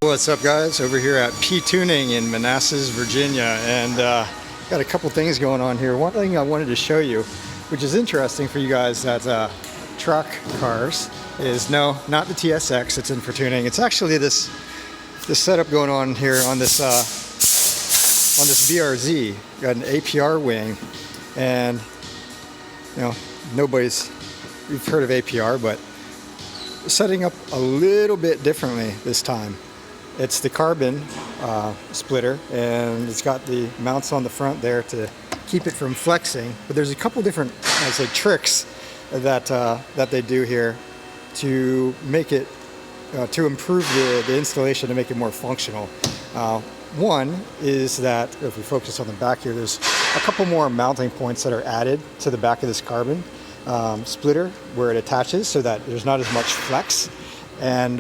What's up, guys? Over here at PTUNING in Manassas, Virginia, and got a couple things going on here. One thing I wanted to show you, which is interesting for you guys that truck cars, is no, not the TSX. It's in for tuning. It's actually this setup going on here on this BRZ. Got an APR wing, and you know, you've heard of APR, but setting up a little bit differently this time. It's the carbon splitter, and it's got the mounts on the front there to keep it from flexing. But there's a couple different, I say, tricks that they do here to make it to improve the installation, to make it more functional. One is that if we focus on the back here, there's a couple more mounting points that are added to the back of this carbon splitter where it attaches, so that there's not as much flex. And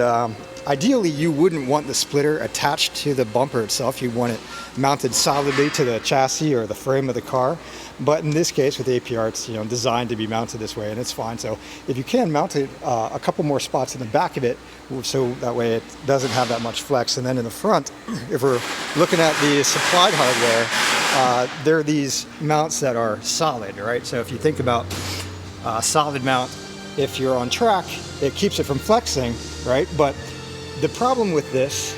ideally, you wouldn't want the splitter attached to the bumper itself. You want it mounted solidly to the chassis or the frame of the car. But in this case, with APR, it's designed to be mounted this way, and it's fine. So if you can mount it a couple more spots in the back of it, so that way it doesn't have that much flex. And then in the front, if we're looking at the supplied hardware, there are these mounts that are solid, right? So if you think about solid mount, if you're on track, it keeps it from flexing, right? But the problem with this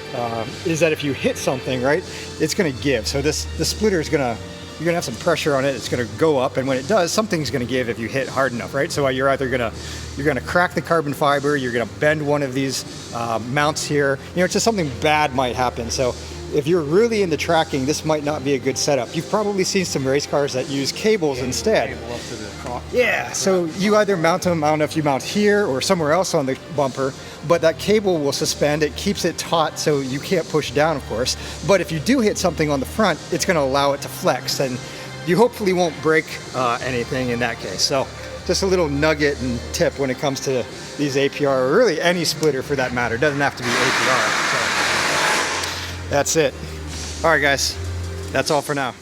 is that if you hit something, right, it's going to give. So the splitter is you're gonna have some pressure on it. It's going to go up, and when it does, something's going to give if you hit hard enough, right? So you're either going to crack the carbon fiber, you're going to bend one of these mounts here. Just something bad might happen. So if you're really into tracking, this might not be a good setup. You've probably seen some race cars that use cables instead. Cable up to the car. Yeah, so you either mount them, I don't know if you mount here or somewhere else on the bumper, but that cable will suspend it, keeps it taut, so you can't push down, of course. But if you do hit something on the front, it's going to allow it to flex, and you hopefully won't break anything in that case. So just a little nugget and tip when it comes to these APR, or really any splitter for that matter. It doesn't have to be APR. So that's it. All right, guys, that's all for now.